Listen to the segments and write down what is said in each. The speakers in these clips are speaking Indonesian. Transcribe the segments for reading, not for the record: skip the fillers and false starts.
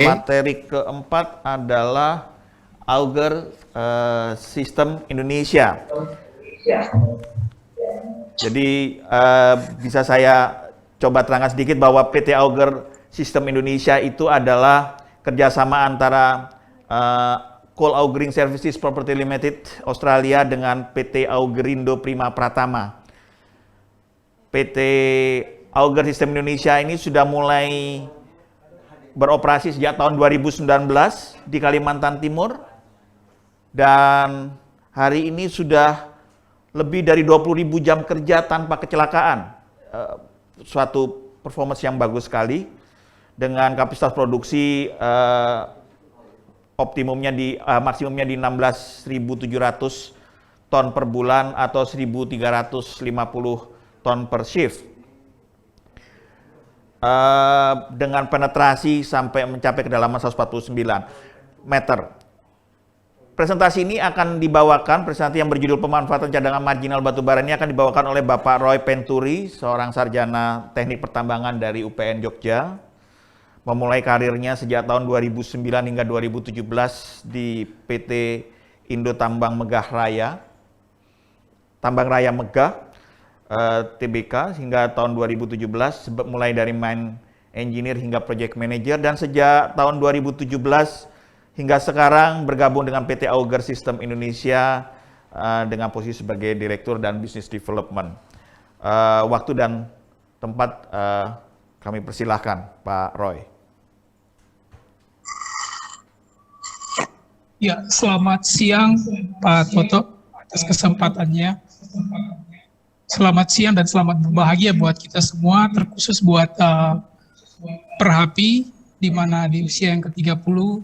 materi keempat adalah Auger System Indonesia. Jadi bisa saya coba terangkan sedikit bahwa PT Auger System Indonesia itu adalah kerjasama antara Coal Augering Services Property Limited Australia dengan PT Augerindo Prima Pratama. PT Auger System Indonesia ini sudah mulai beroperasi sejak tahun 2019 di Kalimantan Timur, dan hari ini sudah lebih dari 20.000 jam kerja tanpa kecelakaan. Suatu performance yang bagus sekali, dengan kapasitas produksi maksimumnya di 16.700 ton per bulan atau 1.350 ton per shift. Dengan penetrasi sampai mencapai kedalaman 149 meter. Presentasi ini akan dibawakan, presentasi yang berjudul pemanfaatan cadangan marginal batubara ini akan dibawakan oleh Bapak Roy Penturi, seorang sarjana teknik pertambangan dari UPN Jogja. Memulai karirnya sejak tahun 2009 hingga 2017 di PT Indo Tambang Megah Raya, Tambang Raya Megah, TBK, hingga tahun 2017, mulai dari main engineer hingga project manager, dan sejak tahun 2017 hingga sekarang bergabung dengan PT Auger System Indonesia dengan posisi sebagai Direktur dan Business Development. Waktu dan tempat kami persilahkan, Pak Roy. Ya, selamat siang Pak Toto atas kesempatannya. Selamat siang dan selamat berbahagia buat kita semua, terkhusus buat Perhapi, di mana di usia yang ke-30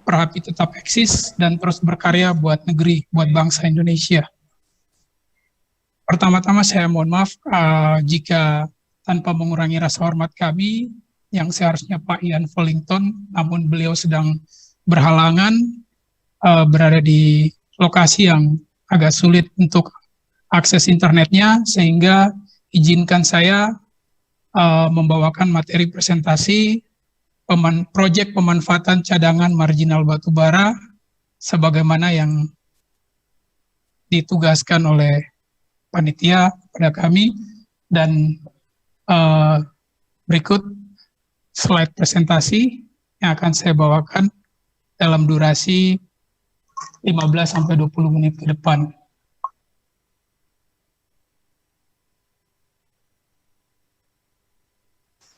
Perhapi tetap eksis dan terus berkarya buat negeri, buat bangsa Indonesia. Pertama-tama saya mohon maaf jika tanpa mengurangi rasa hormat kami, yang seharusnya Pak Ian Wellington, namun beliau sedang berhalangan berada di lokasi yang agak sulit untuk akses internetnya, sehingga izinkan saya membawakan materi presentasi proyek pemanfaatan cadangan marginal batubara sebagaimana yang ditugaskan oleh panitia pada kami. Dan berikut slide presentasi yang akan saya bawakan dalam durasi 15-20 menit ke depan.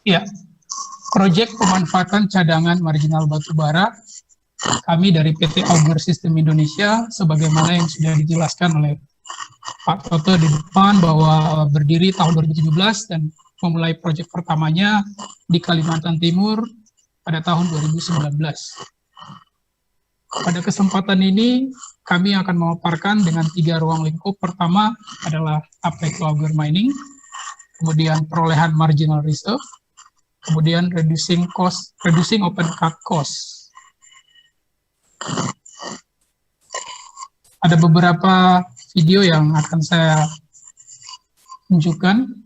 Ya, proyek pemanfaatan cadangan marginal batubara kami dari PT Auger System Indonesia, sebagaimana yang sudah dijelaskan oleh Pak Toto di depan, bahwa berdiri tahun 2017 dan memulai proyek pertamanya di Kalimantan Timur pada tahun 2019. Pada kesempatan ini, kami akan memaparkan dengan 3 ruang lingkup. Pertama adalah apa itu Auger Mining, kemudian perolehan marginal reserve, kemudian reducing open cut cost. Ada beberapa video yang akan saya tunjukkan.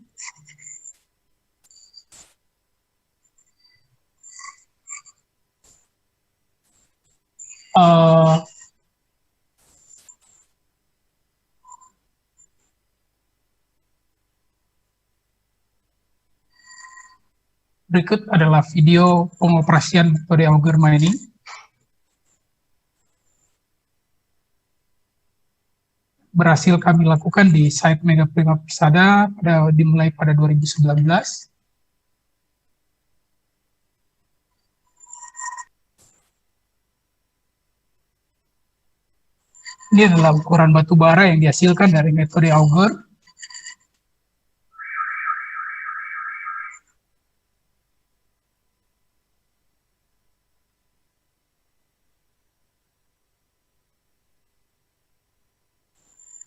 Berikut adalah video pengoperasian metode Auger Mining. Berhasil kami lakukan di site Mega Prima Persada dimulai pada 2019. Ini adalah ukuran batu bara yang dihasilkan dari metode Auger.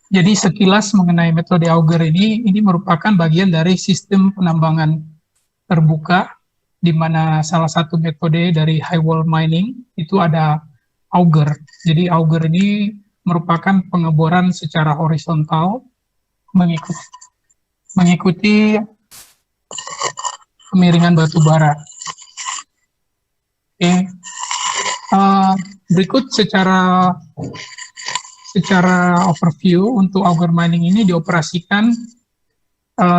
Jadi sekilas mengenai metode Auger ini merupakan bagian dari sistem penambangan terbuka, di mana salah satu metode dari high wall mining itu ada Auger. Jadi Auger ini merupakan pengeboran secara horizontal mengikuti kemiringan batu bara. Oke, berikut secara overview untuk auger mining ini dioperasikan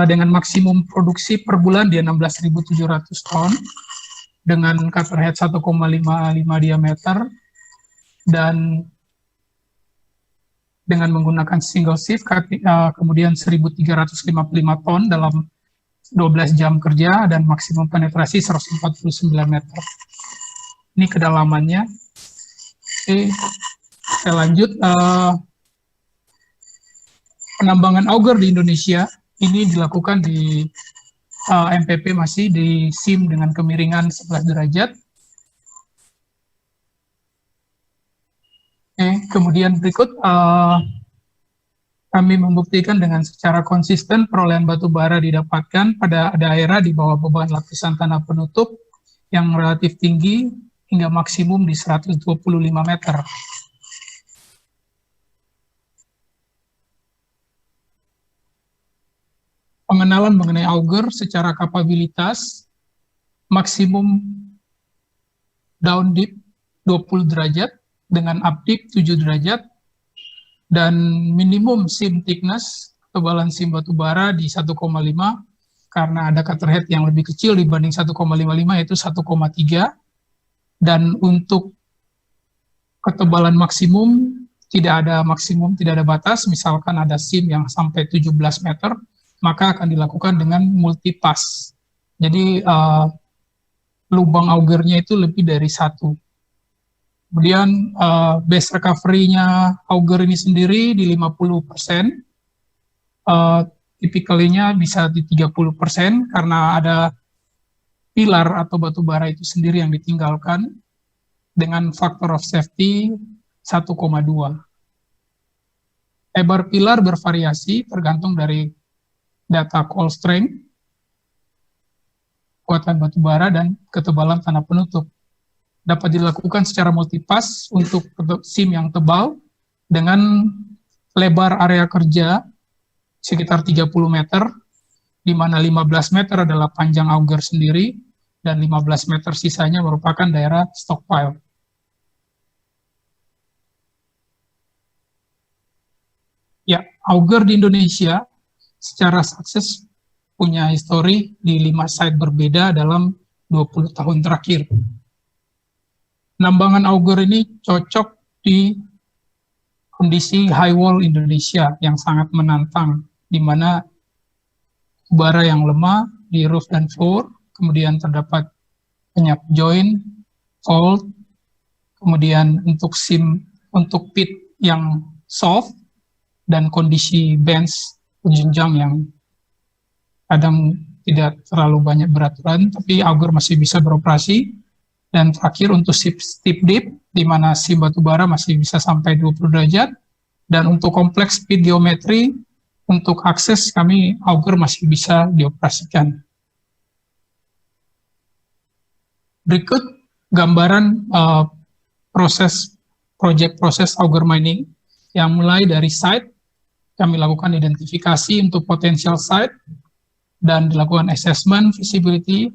dengan maksimum produksi per bulan di 16.700 ton dengan cutter head 1,55 diameter dan dengan menggunakan single shift kemudian 1.355 ton dalam 12 jam kerja dan maksimum penetrasi 149 meter. Ini kedalamannya. Oke, saya lanjut. Penambangan auger di Indonesia ini dilakukan di MPP masih di SIM dengan kemiringan 11 derajat. Oke, kemudian berikut kami membuktikan dengan secara konsisten perolehan batu bara didapatkan pada daerah di bawah beban lapisan tanah penutup yang relatif tinggi hingga maksimum di 125 meter. Pengenalan mengenai auger secara kapabilitas, maksimum down dip 20 derajat dengan up dip 7 derajat, dan minimum seam thickness, ketebalan seam batu bara di 1,5, karena ada cutter head yang lebih kecil dibanding 1,55 yaitu 1,3, dan untuk ketebalan maksimum tidak ada batas, misalkan ada seam yang sampai 17 meter, maka akan dilakukan dengan multipass. Jadi lubang augernya itu lebih dari satu. Kemudian base recovery-nya auger ini sendiri di 50%, typically-nya bisa di 30% karena ada pilar atau batu bara itu sendiri yang ditinggalkan dengan factor of safety 1,2. Lebar pilar bervariasi tergantung dari data coil strength, kekuatan batu bara, dan ketebalan tanah penutup. Dapat dilakukan secara multipass untuk seam yang tebal dengan lebar area kerja sekitar 30 meter, di mana 15 meter adalah panjang auger sendiri, dan 15 meter sisanya merupakan daerah stockpile. Ya, auger di Indonesia secara sukses punya histori di 5 site berbeda dalam 20 tahun terakhir. Penambangan auger ini cocok di kondisi high wall Indonesia yang sangat menantang, di mana bara yang lemah di roof dan floor, kemudian terdapat banyak joint, fault, kemudian untuk seam, untuk pit yang soft, dan kondisi bench penjenjang yang kadang tidak terlalu banyak beraturan, tapi auger masih bisa beroperasi. Dan terakhir untuk steep dip, di mana seam batu bara masih bisa sampai 20 derajat. Dan untuk kompleks pit geometri, untuk akses kami auger masih bisa dioperasikan. Berikut gambaran project proses auger mining yang mulai dari site, kami lakukan identifikasi untuk potential site, dan dilakukan assessment, feasibility,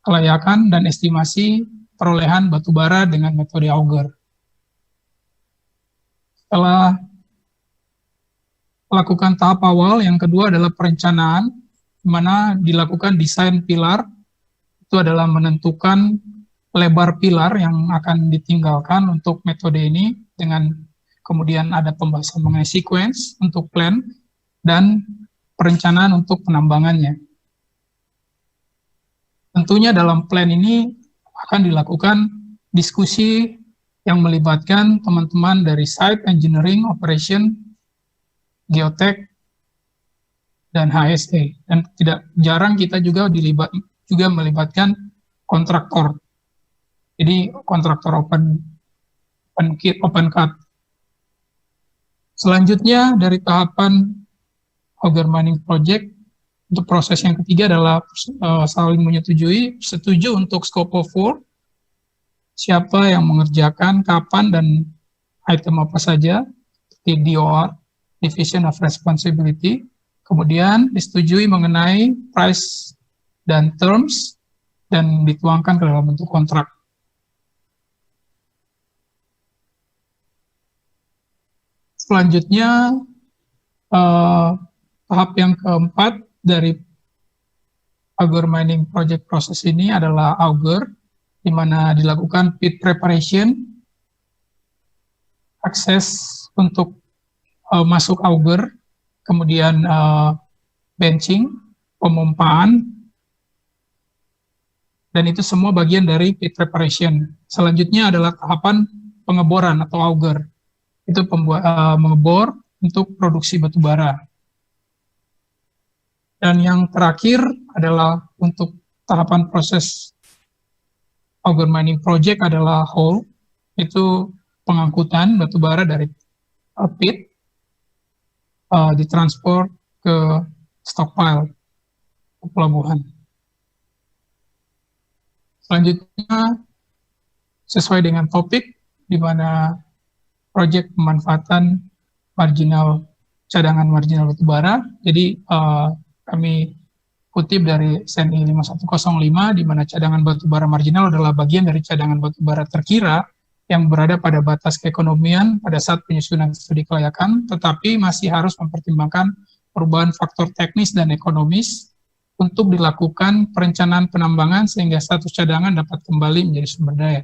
kelayakan, dan estimasi perolehan batu bara dengan metode auger. Setelah melakukan tahap awal, yang kedua adalah perencanaan, di mana dilakukan desain pilar, itu adalah menentukan lebar pilar yang akan ditinggalkan untuk metode ini, dengan kemudian ada pembahasan mengenai sequence untuk plan, dan perencanaan untuk penambangannya. Tentunya dalam plan ini akan dilakukan diskusi yang melibatkan teman-teman dari site, engineering, operation, geotech, dan HSE. Dan tidak jarang kita juga melibatkan kontraktor. Jadi kontraktor open cut. Selanjutnya dari tahapan auger mining project, untuk proses yang ketiga adalah saling menyetujui, setuju untuk scope of work, siapa yang mengerjakan, kapan, dan item apa saja, DOR, Division of Responsibility. Kemudian disetujui mengenai price dan terms, dan dituangkan ke dalam bentuk kontrak. Selanjutnya, tahap yang keempat dari auger mining project proses ini adalah auger, di mana dilakukan pit preparation, akses untuk masuk auger, kemudian benching, pemompaan, dan itu semua bagian dari pit preparation. Selanjutnya adalah tahapan pengeboran atau auger. Itu mengebor untuk produksi batu bara. Dan yang terakhir adalah untuk tahapan proses auger mining project adalah haul, itu pengangkutan batu bara dari pit, ditransport ke stockpile, ke pelabuhan. Selanjutnya, sesuai dengan topik, di mana proyek pemanfaatan cadangan marginal batu bara. Jadi kami kutip dari SNI 5105, di mana cadangan batu bara marginal adalah bagian dari cadangan batu bara terkira yang berada pada batas keekonomian pada saat penyusunan studi kelayakan, tetapi masih harus mempertimbangkan perubahan faktor teknis dan ekonomis untuk dilakukan perencanaan penambangan sehingga status cadangan dapat kembali menjadi sumber daya.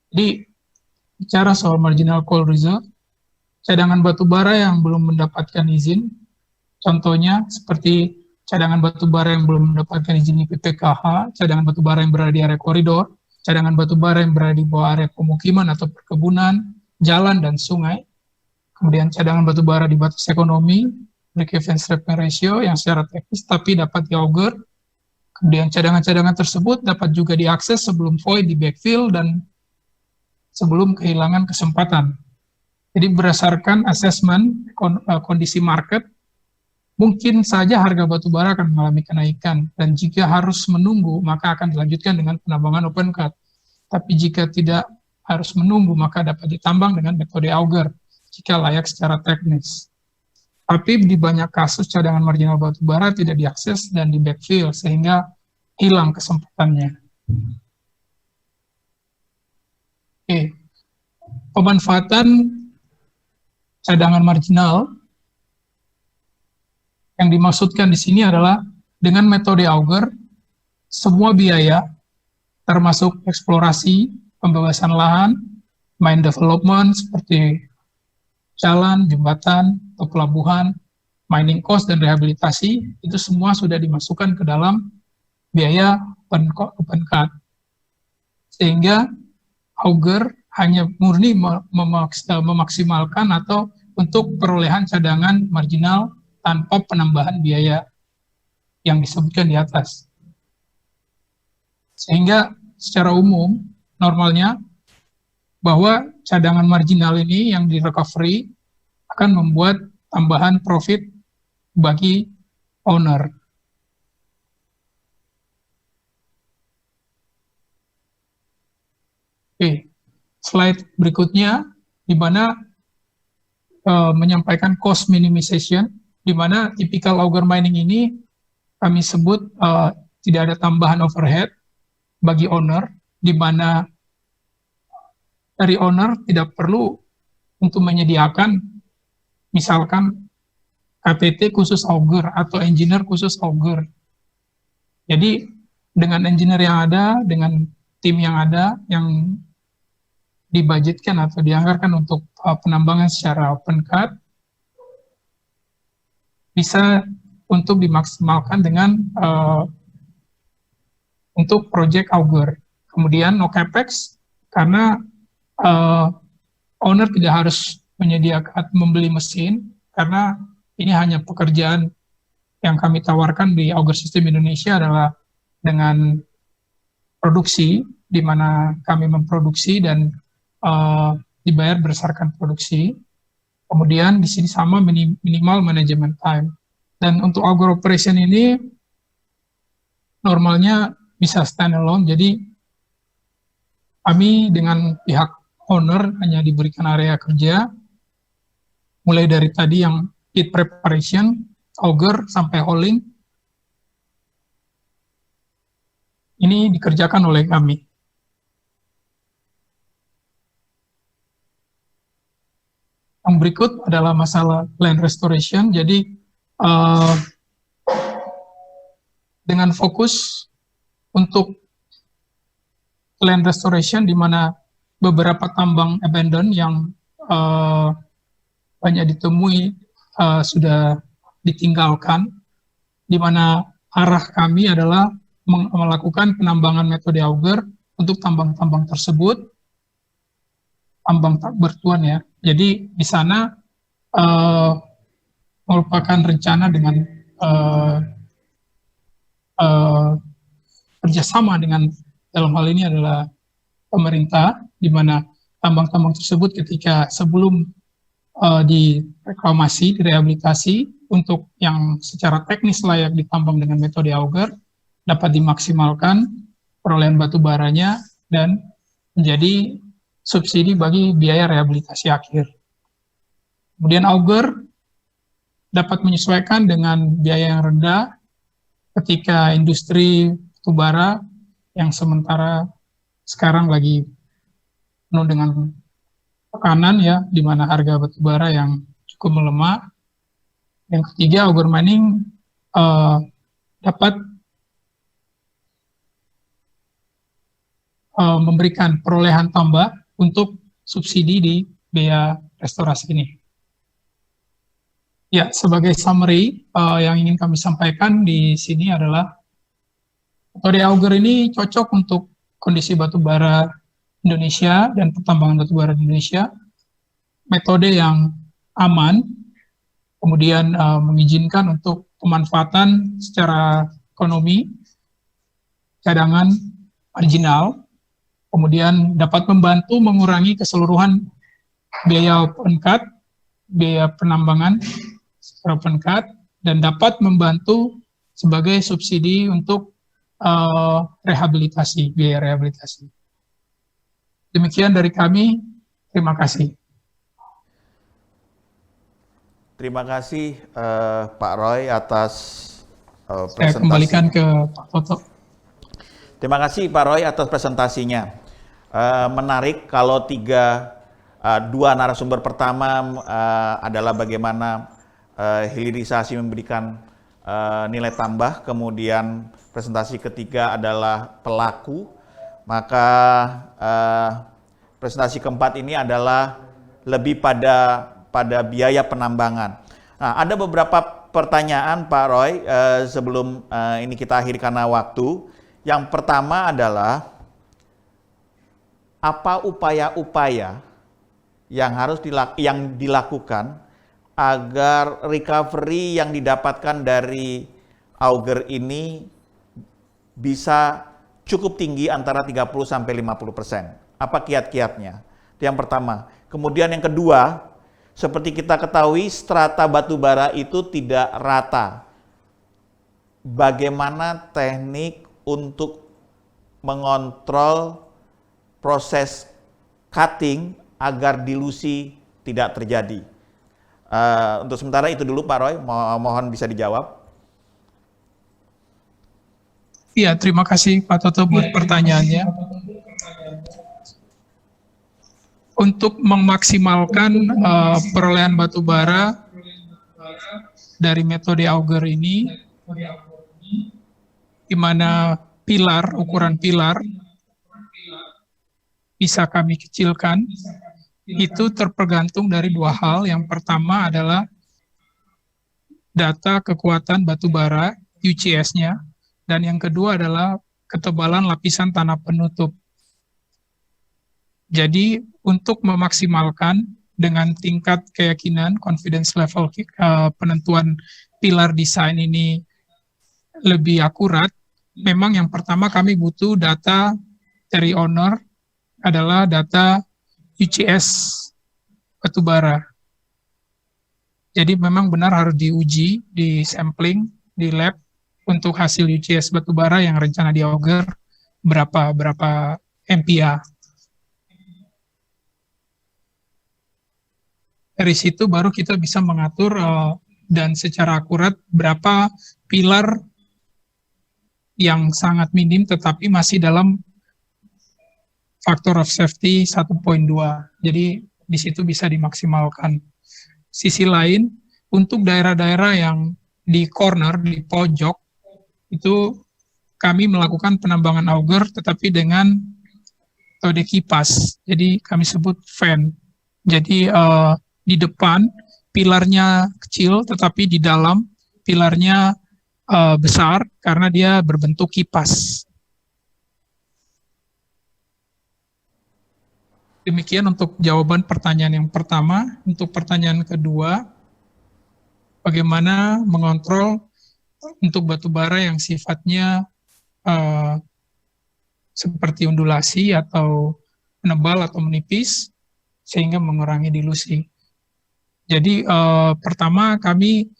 Jadi, bicara soal marginal coal reserve, cadangan batu bara yang belum mendapatkan izin, contohnya seperti cadangan batu bara yang belum mendapatkan izin IPPKH, cadangan batu bara yang berada di area koridor, cadangan batu bara yang berada di bawah area pemukiman atau perkebunan, jalan, dan sungai, kemudian cadangan batu bara di batas ekonomi, break-even stripping ratio yang secara teknis tapi dapat diauger, kemudian cadangan-cadangan tersebut dapat juga diakses sebelum void di backfill dan sebelum kehilangan kesempatan. Jadi berdasarkan asesmen kondisi market, mungkin saja harga batu bara akan mengalami kenaikan, dan jika harus menunggu, maka akan dilanjutkan dengan penambangan open cut. Tapi jika tidak harus menunggu, maka dapat ditambang dengan metode auger, jika layak secara teknis. Tapi di banyak kasus cadangan marginal batu bara tidak diakses dan di backfill, sehingga hilang kesempatannya. Oke. Pemanfaatan cadangan marginal yang dimaksudkan di sini adalah dengan metode auger, semua biaya termasuk eksplorasi, pembebasan lahan, mine development seperti jalan, jembatan, atau pelabuhan, mining cost, dan rehabilitasi, itu semua sudah dimasukkan ke dalam biaya open cut. Sehingga auger hanya murni memaksimalkan atau untuk perolehan cadangan marginal tanpa penambahan biaya yang disebutkan di atas. Sehingga secara umum, normalnya, bahwa cadangan marginal ini yang di recovery akan membuat tambahan profit bagi owner. Oke, slide berikutnya, di mana menyampaikan cost minimization, di mana typical auger mining ini kami sebut tidak ada tambahan overhead bagi owner, di mana dari owner tidak perlu untuk menyediakan misalkan KTT khusus auger atau engineer khusus auger. Jadi dengan engineer yang ada, dengan tim yang ada, yang dibudgetkan atau dianggarkan untuk penambangan secara open cut, bisa untuk dimaksimalkan dengan untuk project auger. Kemudian no capex, karena owner tidak harus menyediakan membeli mesin, karena ini hanya pekerjaan yang kami tawarkan di Auger System Indonesia adalah dengan produksi, di mana kami memproduksi dan dibayar berdasarkan produksi. Kemudian di sini sama minimal management time. Dan untuk auger operation ini normalnya bisa standalone, jadi kami dengan pihak owner hanya diberikan area kerja, mulai dari tadi yang pit preparation, auger, sampai hauling, ini dikerjakan oleh kami. Oke. Yang berikut adalah masalah land restoration. Jadi dengan fokus untuk land restoration, di mana beberapa tambang abandon yang banyak ditemui sudah ditinggalkan, di mana arah kami adalah melakukan penambangan metode auger untuk tambang-tambang tersebut, tambang tak bertuan ya. Jadi di sana merupakan rencana dengan kerjasama dengan, dalam hal ini adalah pemerintah, di mana tambang-tambang tersebut ketika sebelum direklamasi, direhabilitasi untuk yang secara teknis layak ditambang dengan metode auger, dapat dimaksimalkan perolehan batu baranya dan menjadi subsidi bagi biaya rehabilitasi akhir. Kemudian auger dapat menyesuaikan dengan biaya yang rendah ketika industri batubara yang sementara sekarang lagi penuh dengan tekanan ya, di mana harga batubara yang cukup melemah. Yang ketiga, auger mining dapat memberikan perolehan tambah untuk subsidi di biaya restorasi ini. Ya, sebagai summary yang ingin kami sampaikan di sini adalah metode auger ini cocok untuk kondisi batubara Indonesia dan pertambangan batubara di Indonesia. Metode yang aman, kemudian mengizinkan untuk pemanfaatan secara ekonomi, cadangan marginal, kemudian dapat membantu mengurangi keseluruhan biaya open cut, biaya penambangan secara open cut, dan dapat membantu sebagai subsidi untuk rehabilitasi, biaya rehabilitasi. Demikian dari kami, terima kasih. Terima kasih Pak Roy atas presentasi. Saya kembalikan ke Pak Toto. Terima kasih Pak Roy atas presentasinya. Menarik kalau dua narasumber pertama adalah bagaimana hilirisasi memberikan nilai tambah, kemudian presentasi ketiga adalah pelaku, maka presentasi keempat ini adalah lebih pada biaya penambangan. Nah, ada beberapa pertanyaan Pak Roy sebelum ini kita akhiri karena waktu. Yang pertama adalah apa upaya-upaya yang dilakukan agar recovery yang didapatkan dari auger ini bisa cukup tinggi antara 30-50%. Apa kiat-kiatnya? Itu yang pertama. Kemudian yang kedua, seperti kita ketahui strata batubara itu tidak rata. Bagaimana teknik untuk mengontrol proses cutting agar dilusi tidak terjadi? Untuk sementara itu dulu Pak Roy, mohon bisa dijawab. Iya, terima kasih Pak Toto buat pertanyaannya. Untuk memaksimalkan perolehan batu bara dari metode auger ini, di mana ukuran pilar bisa kami kecilkan, itu tergantung dari dua hal. Yang pertama adalah data kekuatan batu bara, UCS-nya, dan yang kedua adalah ketebalan lapisan tanah penutup. Jadi untuk memaksimalkan dengan tingkat keyakinan, confidence level penentuan pilar desain ini lebih akurat, memang yang pertama kami butuh data dari owner adalah data UCS batubara. Jadi memang benar harus diuji, di sampling, di lab untuk hasil UCS batubara yang rencana di auger berapa MPa. Dari situ baru kita bisa mengatur dan secara akurat berapa pilar yang sangat minim tetapi masih dalam factor of safety 1.2. Jadi di situ bisa dimaksimalkan. sisi lain, untuk daerah-daerah yang di corner, di pojok, itu kami melakukan penambangan auger tetapi dengan metode kipas. Jadi kami sebut fan. Jadi di depan pilarnya kecil tetapi di dalam pilarnya besar karena dia berbentuk kipas. Demikian untuk jawaban pertanyaan yang pertama. Untuk pertanyaan kedua, bagaimana mengontrol untuk batu bara yang sifatnya seperti undulasi atau menebal atau menipis sehingga mengurangi dilusi. Jadi pertama kami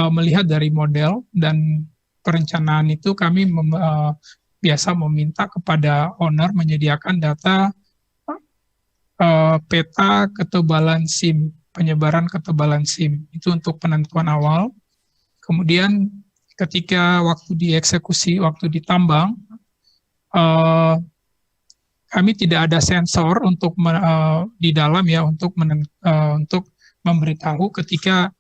melihat dari model dan perencanaan itu kami biasa meminta kepada owner menyediakan data peta ketebalan SIM, penyebaran ketebalan SIM. Itu untuk penentuan awal. Kemudian ketika waktu dieksekusi, waktu ditambang, kami tidak ada sensor untuk di dalam ya untuk memberitahu ketika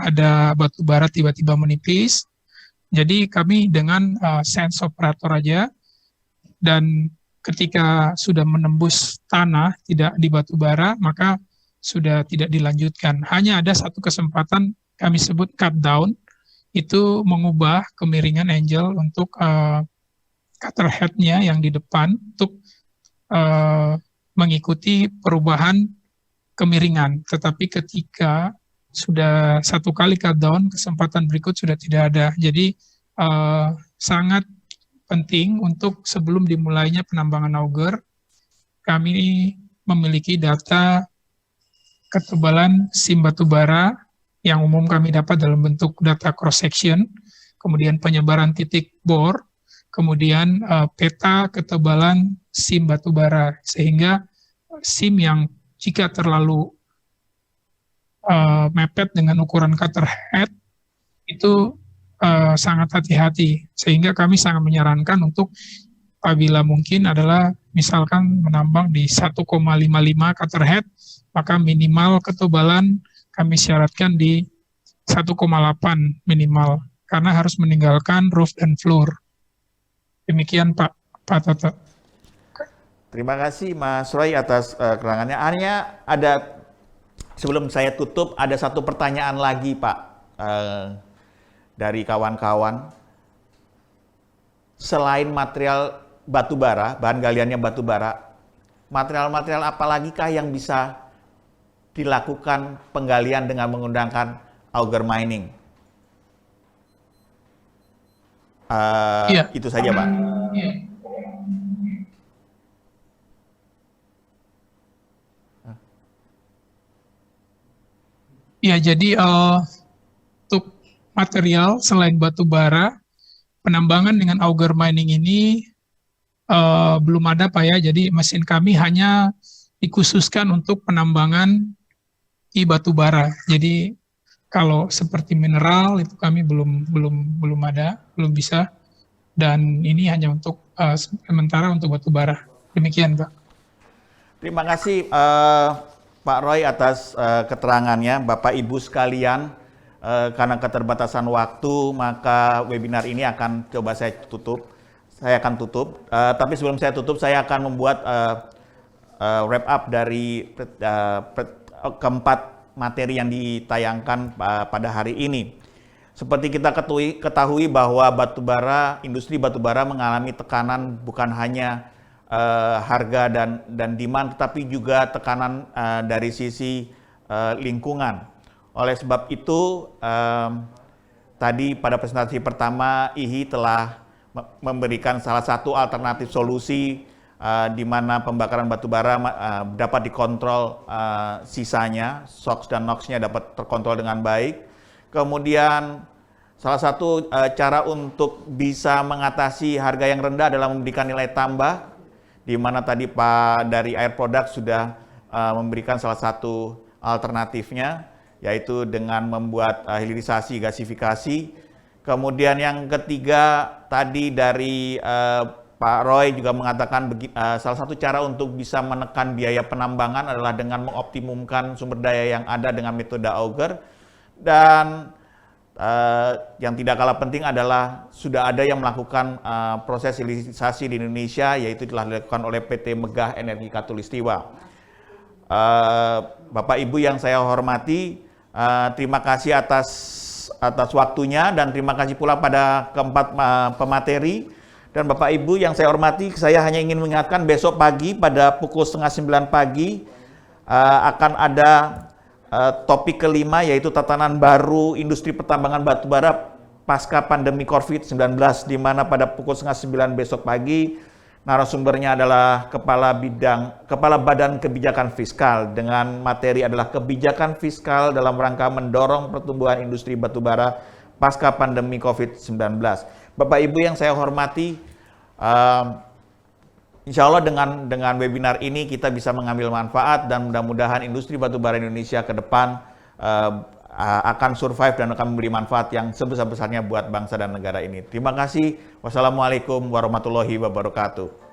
ada batu bara tiba-tiba menipis. Jadi kami dengan sense operator aja, dan ketika sudah menembus tanah tidak di batu bara maka sudah tidak dilanjutkan. Hanya ada satu kesempatan kami sebut cut down, itu mengubah kemiringan angel untuk cutter head-nya yang di depan untuk mengikuti perubahan kemiringan. Tetapi ketika sudah satu kali cut down, kesempatan berikut sudah tidak ada. Jadi sangat penting untuk sebelum dimulainya penambangan auger, kami memiliki data ketebalan SIM batu bara yang umum kami dapat dalam bentuk data cross section, kemudian penyebaran titik bor, kemudian peta ketebalan SIM batu bara, sehingga SIM yang jika terlalu mepet dengan ukuran cutter head itu sangat hati-hati, sehingga kami sangat menyarankan untuk apabila mungkin adalah misalkan menambang di 1,55 cutter head, maka minimal ketebalan kami syaratkan di 1,8 minimal, karena harus meninggalkan roof dan floor. Demikian Pak Toto. Terima kasih Mas Roy atas keterangannya. Hanya ada, sebelum saya tutup, ada satu pertanyaan lagi Pak dari kawan-kawan. Selain material batu bara, bahan galiannya batu bara, material-material apa lagi kah yang bisa dilakukan penggalian dengan menggunakan auger mining? Itu saja Pak. Ya, jadi untuk material selain batu bara, penambangan dengan auger mining ini belum ada Pak ya. Jadi mesin kami hanya dikhususkan untuk penambangan di batu bara. Jadi kalau seperti mineral itu kami belum ada, belum bisa. Dan ini hanya untuk sementara untuk batu bara. Demikian Pak. Terima kasih Pak Roy atas keterangannya. Bapak Ibu sekalian, karena keterbatasan waktu maka webinar ini akan coba saya tutup. Saya akan tutup. Tapi sebelum saya tutup, saya akan membuat wrap up dari keempat materi yang ditayangkan pada hari ini. Seperti kita ketahui bahwa batubara, industri batubara mengalami tekanan bukan hanya harga dan demand, tetapi juga tekanan dari sisi lingkungan. Oleh sebab itu, tadi pada presentasi pertama IHI telah memberikan salah satu alternatif solusi di mana pembakaran batubara dapat dikontrol sisanya, SOx dan NOx-nya dapat terkontrol dengan baik. Kemudian salah satu cara untuk bisa mengatasi harga yang rendah adalah memberikan nilai tambah, di mana tadi Pak dari Air Product sudah memberikan salah satu alternatifnya, yaitu dengan membuat hilirisasi gasifikasi. Kemudian yang ketiga tadi dari Pak Roy juga mengatakan salah satu cara untuk bisa menekan biaya penambangan adalah dengan mengoptimumkan sumber daya yang ada dengan metode Auger. Dan yang tidak kalah penting adalah sudah ada yang melakukan proses hilirisasi di Indonesia, yaitu telah dilakukan oleh PT Megah Energi Khatulistiwa. Bapak Ibu yang saya hormati, terima kasih atas waktunya dan terima kasih pula pada keempat pemateri. Dan Bapak Ibu yang saya hormati, saya hanya ingin mengingatkan besok pagi pada pukul 8:30 pagi akan ada topik kelima, yaitu tatanan baru industri pertambangan batubara pasca pandemi COVID-19, di mana pada pukul 8:30 besok pagi narasumbernya adalah Kepala Badan Kebijakan Fiskal dengan materi adalah kebijakan fiskal dalam rangka mendorong pertumbuhan industri batubara pasca pandemi COVID-19. Bapak Ibu yang saya hormati, insya Allah dengan webinar ini kita bisa mengambil manfaat dan mudah-mudahan industri batubara Indonesia ke depan akan survive dan akan memberi manfaat yang sebesar-besarnya buat bangsa dan negara ini. Terima kasih. Wassalamualaikum warahmatullahi wabarakatuh.